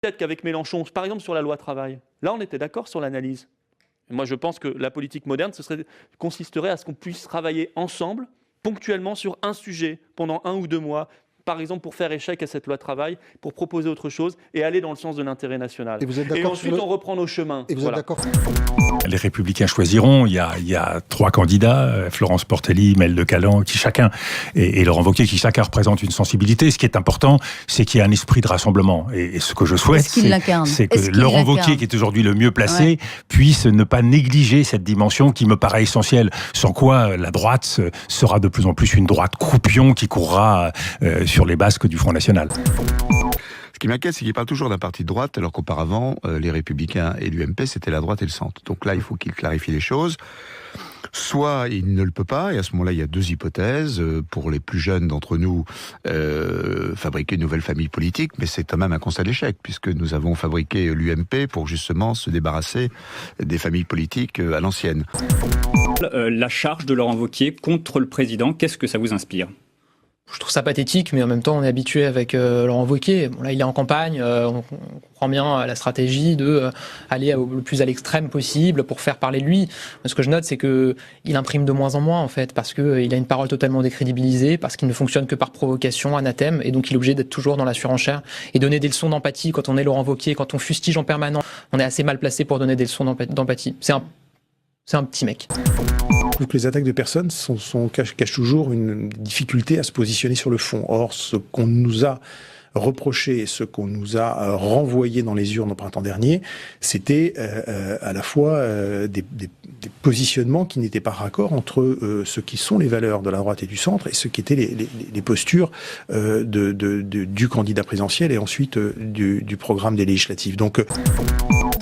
peut-être qu'avec Mélenchon, par exemple sur la loi travail, là on était d'accord sur l'analyse. Moi je pense que la politique moderne consisterait à ce qu'on puisse travailler ensemble, ponctuellement sur un sujet pendant 1 ou 2 mois, par exemple pour faire échec à cette loi travail, pour proposer autre chose et aller dans le sens de l'intérêt national. Et ensuite on reprend nos chemins. Et vous êtes d'accord ? Les Républicains choisiront. Il y a 3 candidats, Florence Portelli, Maëlle de Calan, et Laurent Wauquiez, qui chacun représente une sensibilité. Ce qui est important, c'est qu'il y ait un esprit de rassemblement. Et ce que je souhaite, c'est que Laurent Wauquiez, qui est aujourd'hui le mieux placé, puisse ne pas négliger cette dimension qui me paraît essentielle. Sans quoi, la droite sera de plus en plus une droite croupion qui courra sur les basques du Front National. Ce qui m'inquiète, c'est qu'il parle toujours d'un parti de droite, alors qu'auparavant, les Républicains et l'UMP, c'était la droite et le centre. Donc là, il faut qu'il clarifie les choses. Soit il ne le peut pas, et à ce moment-là, il y a 2 hypothèses. Pour les plus jeunes d'entre nous, fabriquer une nouvelle famille politique, mais c'est quand même un constat d'échec, puisque nous avons fabriqué l'UMP pour justement se débarrasser des familles politiques à l'ancienne. La charge de Laurent Wauquiez contre le président, qu'est-ce que ça vous inspire ? Je trouve ça pathétique, mais en même temps, on est habitué avec Laurent Wauquiez. Bon, là, il est en campagne, on comprend bien la stratégie de aller le plus à l'extrême possible pour faire parler de lui. Ce que je note, c'est que il imprime de moins en moins, en fait, parce que il a une parole totalement décrédibilisée, parce qu'il ne fonctionne que par provocation, anathème, et donc il est obligé d'être toujours dans la surenchère et donner des leçons d'empathie. Quand on est Laurent Wauquiez, quand on fustige en permanence, on est assez mal placé pour donner des leçons d'empathie. C'est un petit mec. Donc les attaques de personnes cachent toujours une difficulté à se positionner sur le fond. Or, ce qu'on nous a reproché, ce qu'on nous a renvoyé dans les urnes au printemps dernier, c'était à la fois des positionnements qui n'étaient pas raccords entre ce qui sont les valeurs de la droite et du centre et ce qui étaient les postures du candidat présidentiel et ensuite du programme des législatives. Donc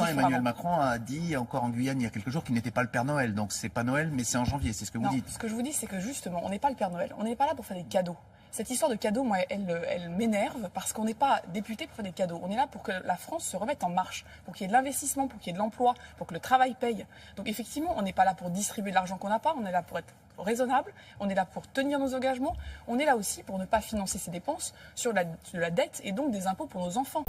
Emmanuel Macron a dit encore en Guyane il y a quelques jours qu'il n'était pas le Père Noël. Donc c'est pas Noël, mais c'est en janvier, c'est ce que vous dites. Ce que je vous dis, c'est que justement, on n'est pas le Père Noël, on n'est pas là pour faire des cadeaux. Cette histoire de cadeaux, moi, elle m'énerve parce qu'on n'est pas député pour faire des cadeaux. On est là pour que la France se remette en marche, pour qu'il y ait de l'investissement, pour qu'il y ait de l'emploi, pour que le travail paye. Donc effectivement, on n'est pas là pour distribuer de l'argent qu'on n'a pas, on est là pour être raisonnable, on est là pour tenir nos engagements, on est là aussi pour ne pas financer ces dépenses sur la dette et donc des impôts pour nos enfants.